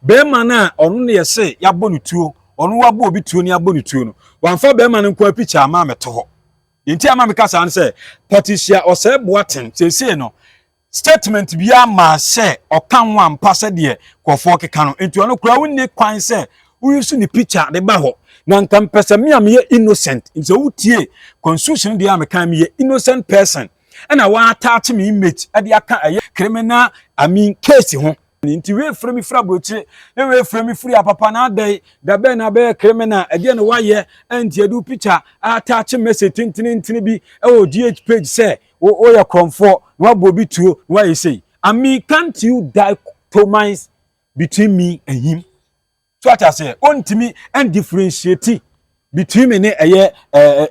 Bema na onu ne yese yabɔ ne tuo onu wabɔ obi tuo ne yabɔ ne tuo no wanfa bema ne nko picture ama meto hɔ nti ama me kasa an sɛ Patricia Osei Boatengs sese no statement bia ma sɛ ɔkan wa mpa sɛ de kɔfo keka no nti ono kura wonni kwan sɛ uyusu ni picture de ba hɔ na nka mpɛsɛ me am ye innocent nti wotie constitution de am kan me ye innocent person and I want attach me image ade aka criminal case ho nti we frɛ mi fra broche we frɛ mi free papa na dai da be na be criminal ade no waye anti adu picture attach message tintin bi o GH page say o ya kromfo no abobi tuo no waye say can't you dichotomize between me and him so what I say ontimi and differentiate between me ne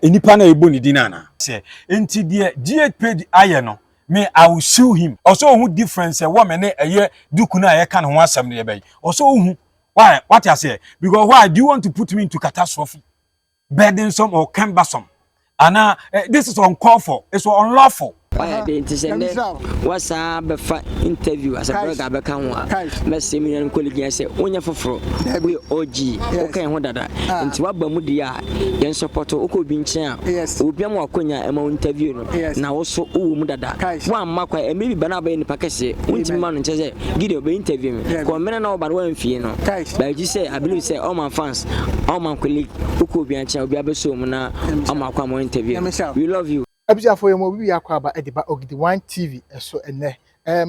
enipa na ebo ni dinana say enti de GH page aye no me I will sue him also who difference woman ne duku na kan ho asem ne be also who why what I say because why do you want to put me into catastrophe burdensome or cumbersome and this is uncalled for it's unlawful. What's a interview as a burger become Messi and colleague say, Onya for we OG, okay, what that into what Bamudia, then support Oko Bincha, Ubiamo Konya, among interview, now also Mudada, one mark, and maybe Banaba in Pakase, Winterman and Chase, Gideon be interviewing, Commander now, but one Fiano, but you say, I believe, say, all my fans, all my colleague, Oko Biancha, Biabasumana, all my common interview. We love you. Abia for your movie akwaba ediba ogidi one TV so ene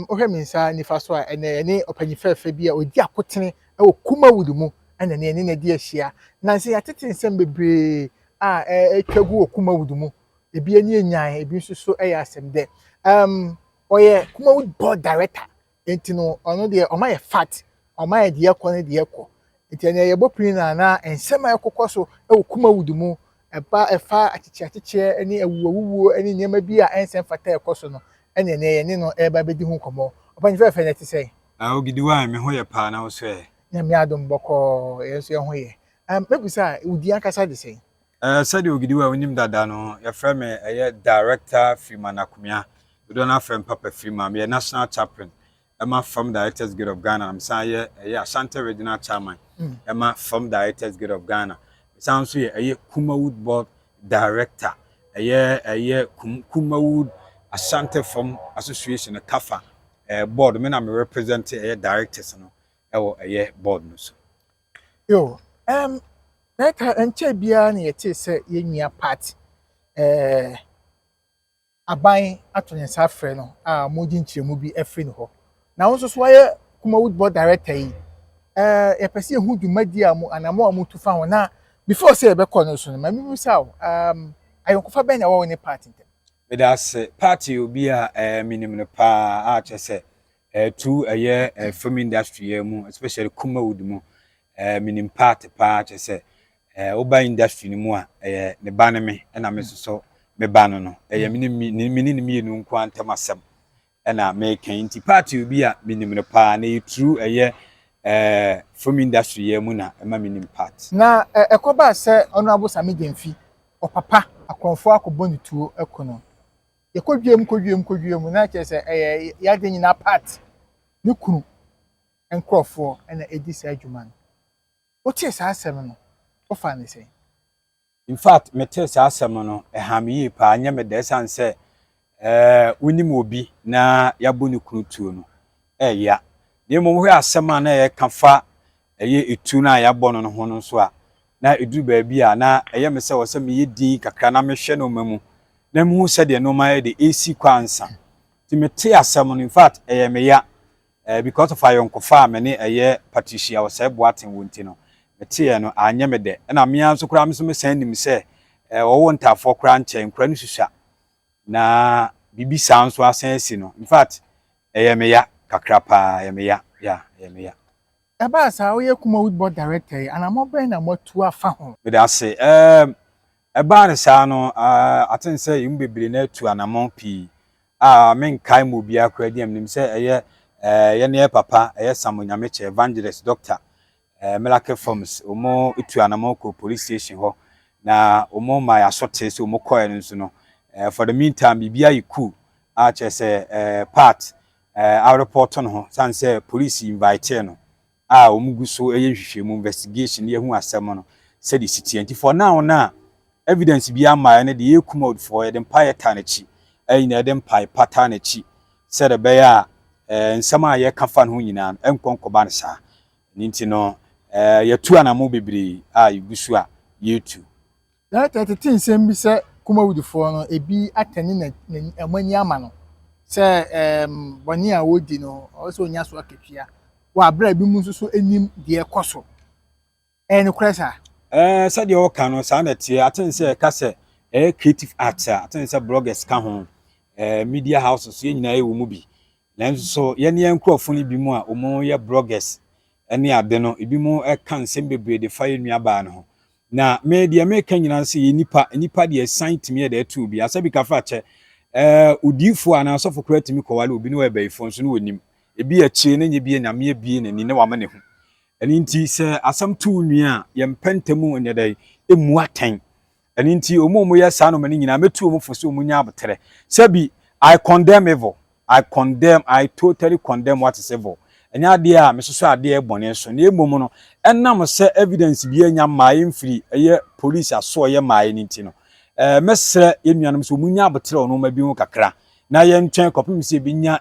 ohwemi nsa nifa so a ene ne opanyifefe bia odi akotene e Kumawood mu ene ne ne de ahia na se yatete nsem bebre a etwagu Kumawood mu ebi ani enyan ebi nso so ya asem de oye Kumawood board director enti no ono de omaye fat omaye de yakọ ne de yakọ enti ene ye bopri na ensem ayekokọ so e Kumawood mu eba efa achiche ani ewuwo ani nyema bi a ensem fata ekoso no ene ne no eba bedi hu komo opanyife ne te sei ogidi wa me ho ye pa na wo so e na mi adom boko yenso ye ho ye mebusa udi akasa de sei sadi ogidi wa onim dada no ye frɛ me director Freeman Akumia we don have friend Papa Freeman me national chaplain Emma from Directors Guild of Ghana I'm say Ashanti regional chairman Emma from Directors Guild of Ghana sounds here Kumawood board director Kumawood Ashanti from association a kafa board me na me represent directors no board no so yo that enche bia na yete se yenua party aban atonyensa frɛ no a moji nkyeremu bi afri no ho na won so aye Kumawood board director yi yepese hu dwumadi amu anamo amu tufa ho na before say be call no so na me say ayonkofa ben na wo ne party ntem me da say party obi a minim no pa a chese to film industry mu especially Kumawood mu minim party pa chese oba industry ni mu a ne ba ne me na me so me ba no minim mi no nko antem asem na me kan nti party obi a minim no pa na true film industry mu na ema minim part na ekoba se honorable Sami Gemfi o papa akonfo akoboni tuo ekono yekodwiem na chese ya de nyina part ne kunu enkrofo na edi sa adwuma no o tie sa asem no o fa ne sei in fact me tie sa asem no ehame pa anya me de san se unim obi na yaboni kunu tuo no ya ye mo hwe asema na kafa etu na ya bɔ no ho no so a na edu ba bi a na me se wo se me yedi kakra na me hwe no mamu na mu se de no ma de AC kwansa ti me te asem no in fact me ya because of ayonkofa me ne Patricia Osei Boatengs wonti no me te no anya me de na me anso kra me so me san nim se wo ntafo kra nchen kra no susua na bibi sanso asensi no in fact me ya kakra pa me ya me ya aba sa wo ye Kumawood board director anamo ben na motu afa ho me da say eba ne sa no aten say yim bebre na atu anamo pi men kai mo bia akra di amnim say ye ne papa Samonyame evangelist doctor Miracle Forms omo atu anamo ko police station ho na omo my asote say omo koy no so no for the meantime bibia yiku che say part our report on ho san say police invite no a omugu so hwehwemu investigation ye hu asem no said the city and for now na evidence bi ama na de Kumawood for the empire tanachi na the empire patanachi said be ya nsem a ye kafa no nyina enkonkoba ne sa nti no yetu anamo bebre a igusu a yetu na tete nsem bi se Kumawood for no ebi atani na amani ama no se boni a wodi no also nya so akatua wa bra bi mu so enim de ekoso en kresa said your can sa na tie aten se ka se creative arts aten se bloggers ka ho media houses ye nyina e wo mu bi nanso so ye ne enkrofo ni bi mu a omo ye bloggers ene ade no ebi mu ka nsem bebre de fa yenua ba no na media make nyina se ye nipa de assign me de atu bi asabi ka fa che udifo ana asofo kratimi kwale obi no ebaifo nso no wonim ebi achi na nye bi nyame bi na ni ne wa ma ne hu eni nti se asam tu nua ye mpentamu nyedai emu aten eni nti omo ye sa no mani nyina metu omo fo so omo nya abotere sabi I condemn evil. I totally condemn what is evil. Enya ade a mesoso ade e bone so na emom no enam se evidence bi enya mai mfiri eye police aso ye mai ni nti no mesre enuanam so munya abotere ono ma bi ho kakra na ye ntwen kopim se bi nya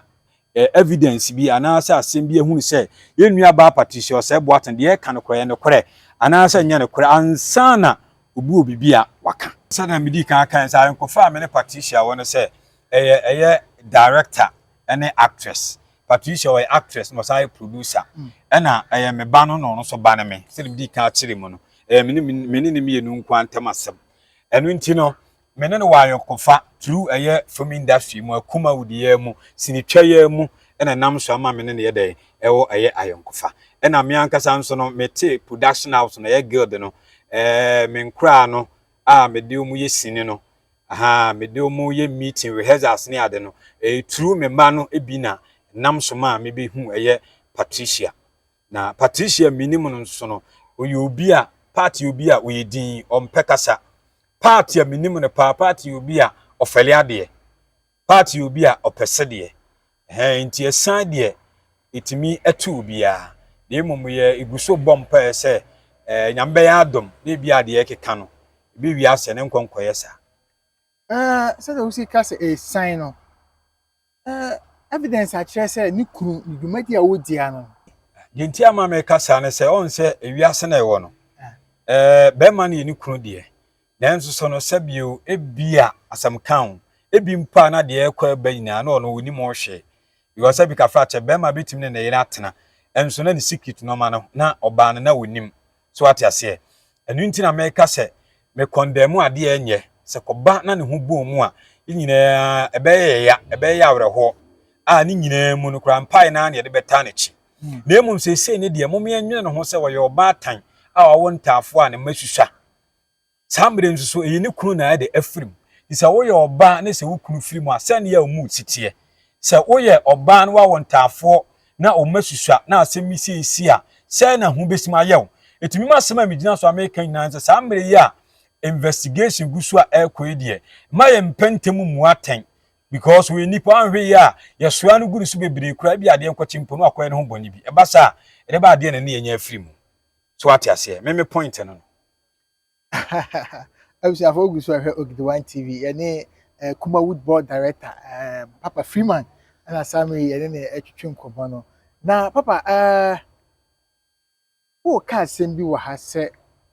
evidence bi ana se asem bi ehunu se yenua ba Patricia Osei Boatengs de e kan kore ne kore ana se nya ne kore ansana obi bia waka sana midi kan sa nkofa me ne Patricia wona se eye director and actress. Patricia was actress, no say producer. Ena me ba no so ba na me. Se di ka kire mu no. Me ni me nu kwanta masem. Enu nti no me ne wa yokofa through film industry mu Kumawood ye mu, sinitwa ye mu, ena nam so ama me ne ye dey ewo ayonkofa. Ena me ankasa nso no me te production house no ye guild no. Me nkra no me de mu ye sini no. Aha me de omo ye meeting rehearsals ni ade no true me ma no ebina nam so ma me be hu Patricia na Patricia minimum no so no oye obi a party obi a oye din ompekasa party a minimum no party obi a ofele ade party obi a opese de nti esan de etimi etu obi a na emom ye iguso bompa se nyambe ya adom na bi ade ekeka no bi wi ase ne nkonkoye sa so that we see case a sign no evidence actually say ni kunu ni dwumadi a wodi ano yenti ama me kasa ne se on se ewiase na ewo no be ma ne ni kunu de nanso so no sabio ebia asam kan ebi mpa na de ekwa ba nyina na ono woni mo hwe because sabi ka fra che be ma bitim ne yira atena enso na ni secret no ma no na oba na wonim so ate ase enu nti na me kasa me condemn ade enye se koba na ne ho bo mu a nyina ebe ya awreho a ni nyina mu no kra mpai na ne de beta na chi na emum se ne de mom yenwe ne ho se wo ye oba tan a wo ntafo a ne mahwehwa sambre nso eyi ne kunu na de afrim isa wo ye oba na se wo kunu firi mu a se ne ya mu titie se wo ye oba na wo ntafo na o mahwehwa na asem isi a se na ho besima yew etumi masema medina so American nyina se sambre ya investigation gusu a ekwe ma ye mpentemu muaten because we nipa anhwe ya ye soa no guru su bebre kura bi ade enkochi mpo no akoye no ho boni bi ebasa ede ba ade na ne yenya afiri mu so ate ase me point no abusi afọ gusu ahwe Ogidi1 TV ye ne Kumawood board director Papa Freeman na Sami ye ne etwetwe nkomo no na papa o ka asem bi wa ha se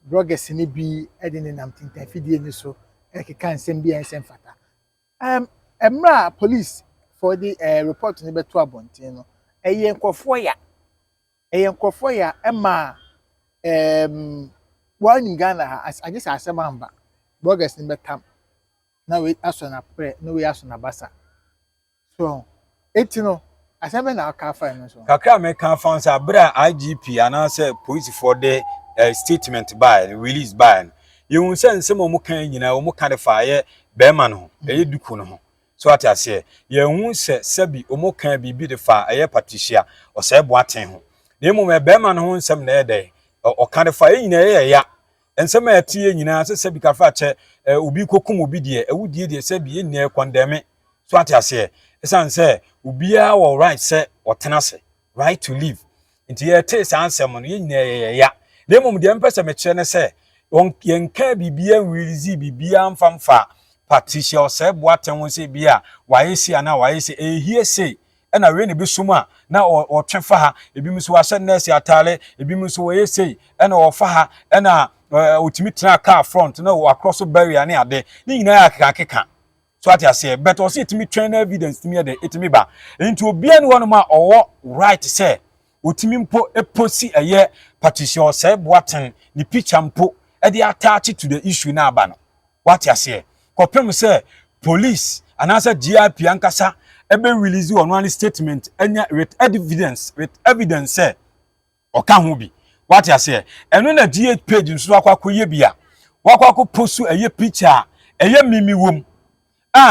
bloggers ni bi edin nam tinta fidie ni so ekeka nsem bi ensem fata emra police for the report ni beto abontin no eye nkofo ya ema wani Ghana ha agisa asem amba bloggers ni betam na we aso na pre na we aso na basa so etino asem na aka fa no so kakra me kan fa nsa bra IGP anase police for the statement by release by you say nsem o mu kan nyina o mu kan fa ye be ma no eye duku no ho so ati ase ye hu se sabi o mu kan bibi de fa eye Patricia Osei Boatengs ho na emu me be ma no ho nsem na ede o kan fa ye nyina ye ya nsem a tie nyina se sabi ka fa che obi kokum obi de ewudie de sabi ye nyina condemn so ati ase esan se obi a wo right se o tenase right to live nti ye te san sem no ye nyina ye ya na mum de mpese me kire ne se on yenka bibia release bibia mfamfa Patricia Osei Boatengs won se bia wayesi ana wayesi ehie sei na we ne besum a na o twefa ha ebi muso wa hye nurse atale ebi muso wo yesei na o fa ha na otimi tra car front na o across barrier ne ade ni nyina ya keka so ati ase but o se itimi train evidence timi de itimi ba nti obi ane wono ma owo right say otimi mpo eposi eye Patricia Osei Boatengs ni picture mpo e dey attach to the issue na aba no what ase kopem say police anasa GIP ankasa ebe release one statement enya with evidence say oka ho bi what you say eno na DH page nso akwakoye bia wakwako postu eye picture eye mimi wom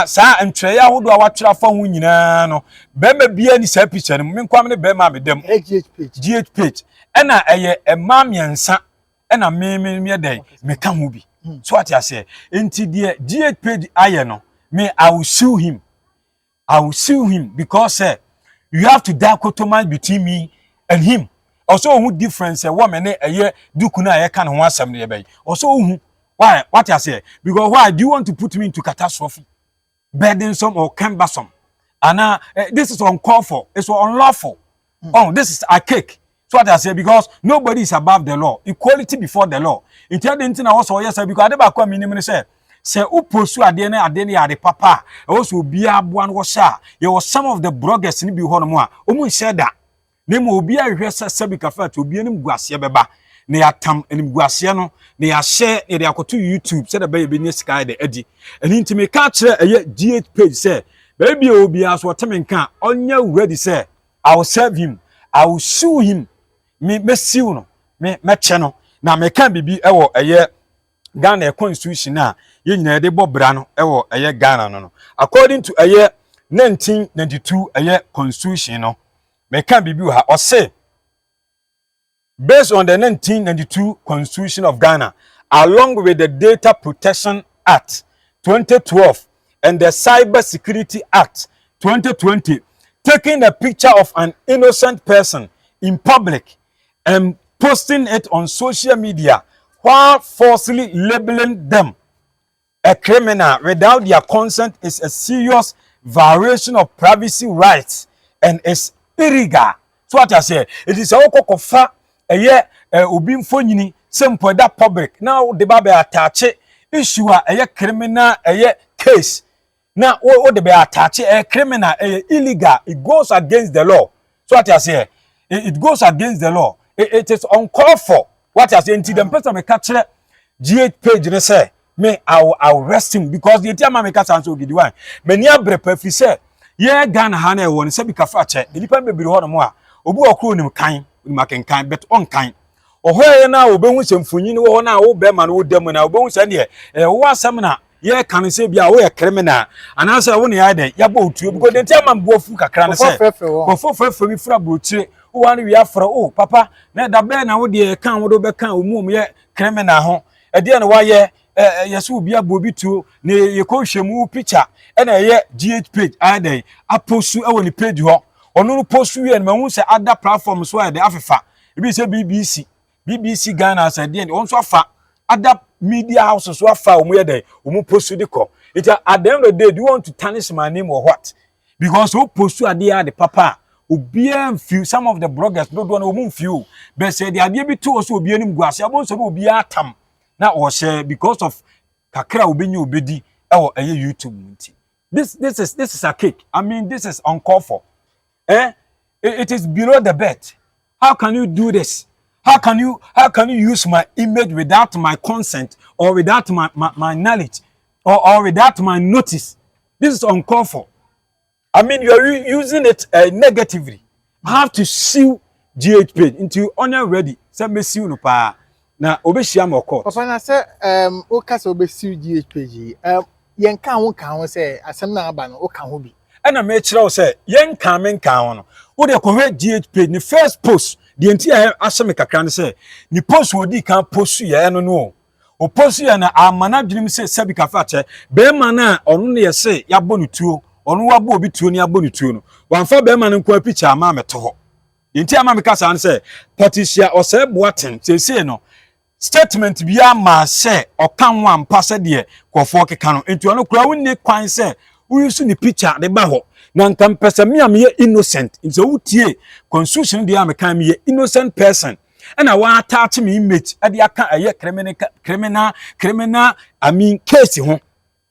saa ntweye ahodo a watwera fa ho nyina no bema bia ni sa picture no menkwam ne bema medem GH page ena eye emamiensa ena me dey meka ho bi so what you say enti de GH page aye no me I will sue him because you have to dichotomize between me and him. Also, who difference a woman a duku na ye kan ho asem ne be. Also, who why what I say? Because why do you want to put me into catastrophe? Burdensome or cumbersome? And this is uncalled for. It's unlawful. Oh, this is archaic. So what I say because nobody is above the law. Equality before the law. In tell the thing I also yes because I never come minimum say. Se uposu ade ne ya de papa also obi aboa no sha ye was some of the bloggers ni bi ho no a omu share da ne mo obi ahwe sabi kafa to obi anim guase beba ne ya tam anim guase no ne ya share ne de akoto YouTube se da be be ne sky de adi eni ntime ka kire eye GH page say baby obi aso temenka onya ready say I will serve him I will sue him me siu no me che no na me kan bibi ewo eye Ghana constitution na ye nyina de bobra no ewo eye Ghana no according to eye 1992 eye constitution no me can bibi ha o say based on the 1992 constitution of Ghana along with the Data Protection Act 2012 and the Cyber Security Act 2020 taking a picture of an innocent person in public and posting it on social media while falsely labeling them a criminal without their consent is a serious violation of privacy rights and is illegal. So what I say, it is a okokofa obi mfonyini simple that public. Now the babe attach issue a criminal case. Now what the be attach a criminal illegal. It goes against the law. So what I say, it goes against the law. It is uncalled for. What I say until the person me catch GH page ne say me I'll arrest him because the time me catch answer gidi wan me ni abrepa fi say ye Ghana ha na e won say bi kafa che nipa bebiri ho no mo a obi okro nim kan nim akenkan but on kan ohoye na obehu semfunyi wo na wo be ma no dem na obehu say ne wo asem na ye kan say bia wo ye criminal anase wo ne ya de ya bo otuo because the time bo fu kakra ne say bo fofo mi fra brochire one we afro oh papa na da be na wo de kan wo do be kan omum ye criminal ho e de na wa ye yeso obi abobi tuo ne ye ko hwemu picture e na ye GH page adan apostu e woni page ho onu postu ye na hu se other platforms so de afefa e bi se BBC Ghana say de on so afa other media houses so afa omu ye de omu postu de ko it at the end of the day do you want to tarnish my name or what because who postu ade ya the papa obian few some of the bloggers don't want to few but say the idea be too also obian nim guase abon so obi atam na o share because of kakra obenyi obedi e eye YouTube nti this is a cake. I mean this is uncalled for. It is below the bed. How can you do this? How can you use my image without my consent or without my knowledge or without my notice? This is uncalled for. I mean, you are using it negatively. I have to sue GH page until you're ready. Say me sue no pa. Na obeshia mo court. Papa na say o ka say obesue GH page. Yen kan ho say asem na aba no o kan ho bi. E na me kire o say yen kan men kan ho no. Wo de ko GH page ni first post. The entire asem kakra ne say ni post wo di kan post ye no no. O post ye na amana dwunim say sabi kafa che. Be ma na onu ne ye say yabo no tuo. Onu wabo obi tuo ni abo no tuo no. Wanfa be ma ne nko picture ama meto ho. Inti ama mekasa an say Patricia Osei Boatengs say no statement bia ma say okan ho ampa se de kwofo keka no enti ono kura wonni kwan say uyusu ni picture de ba ho na nkam pesa me am ye innocent nti wutie constitution de am kan me ye innocent person and wa attach me image e de aka aye criminal I mean case ho.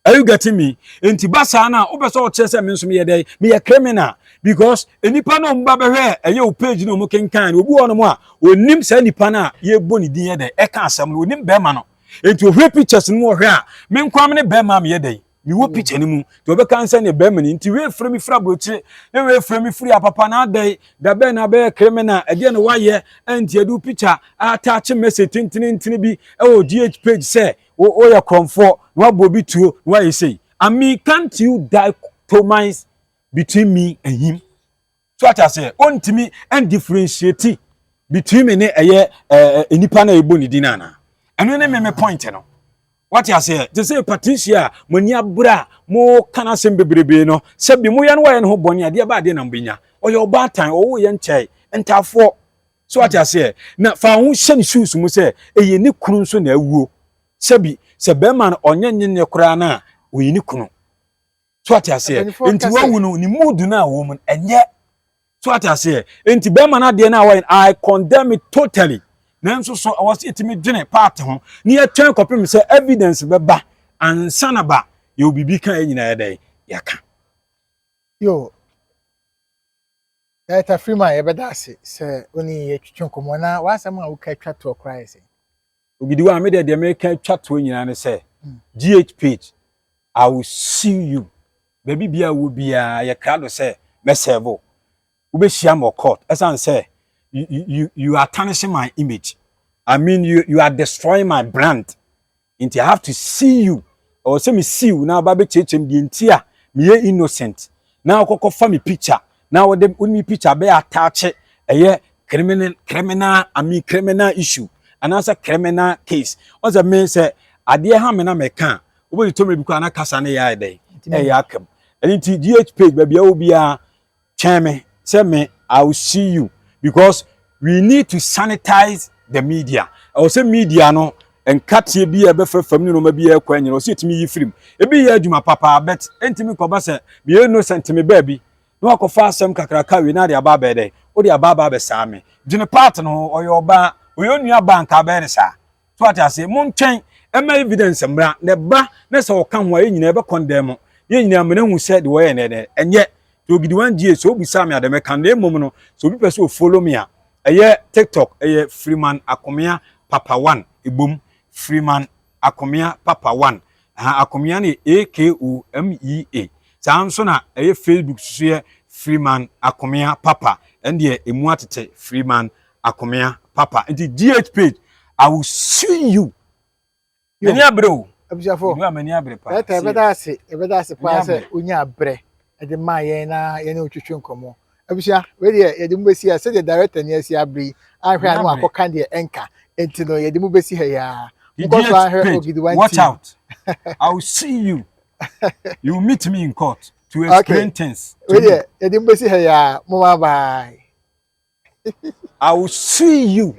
Are you getting me? Enti basa na obeso o chese me nso me ye dey me ye criminal because enipa no mba behwe eye o page no mo kenkan obi wono mo a onim sa nipa na ye boni din ye dey e ka asem no onim be ma no enti ohwe pictures no ohwe a me nkwam ne be ma me ye dey me wo picture ni mu to obe kan sa ne be ma ni enti we frɛ mi fra brochi ne we frɛ mi free apapa na dey da be na be criminal e de no wa ye enti edu picture attach message tintin bi e o GH page say o ya kromfo no abobi tuo no wa say I mean can't you dichotomize between me and him? So what I say, ontimi and differentiate between me and enipa na ebo ni dinana. And when me point no. What I say, to say Patricia, when ya bra mo kana sembebrebe no, se bi mo ya no wa no boni ade ba de na mbinya. O your bad time o ye nchai entafo. So what I say, na fa hu hye shoes mu say eye ni kunu nso na awuo. Sebi se be man onyenye ne kura na oyi ni kunu. So what I say, enti wawu no ni mood na wo mun enye. So what I say, enti be man ade na wa I condemn it totally. Nanso so was it me dwene part ho. Ni e twen kopim say evidence be ba ansa na ba ye obibi kan nyina ya dai yaka. Yo. That Freeman ebedase say oni ye twetwe komo na wasam a wo ka twa to cry say. Ogidi wa me de me ka twa to nyina ne say GH page I will see you. Baby bia wo bia ye krado say me serve. Wo be hia mo court. Esan say you are tarnishing my image. I mean you are destroying my brand. Inti I have to see you. Or say me see you now baby chechem di ntia me ye innocent. Now kokko fa me picture. Now with them me picture be attach a criminal issue. And answer criminal case. What's that mean say ade ha me na me kan. Obo to me bi kwa na kasa na ya dey. E ya kam. And inti GH page baby obi a cheme say me I will see you because we need to sanitize the media. I will say media no and cut ye be a befer family no be a kwan you see it me film. E be ya djuma papa bet entimi ko ba say me innocent me baby. No akofa asem kakraka we na de ababa dey. O de ababa be sa me. Djune part no oyo ba oyo nua bank abere sa. So what I say mon twen e ma evidence mbra ne ba na se o kan ho e nyina e be condemn. Ye nyina me na hu say de wo ye ne de. Enye to gidi wan die so obi sa me ade me kan de mom no so obi person follow me a eye TikTok eye Freeman Akomia Papa 1 ibom Freeman Akomia Papa 1 Akomia ne AKOMEA sanso na eye Facebook so ye Freeman Akomia Papa ende emu atete Freeman Akomia Papa enti GH page I will see you many abro abjafo you many abre pa ebedase pa say onya abre e de ma ye na ye na otwetwe nkomo abusha we de ye de mbesi a say the director ne asi abri ahwe anu akoka de enka enti no ye de mbesi ha ya watch out I will see you you meet me in court to explain things we de ye de mbesi ha ya mo bye I will see you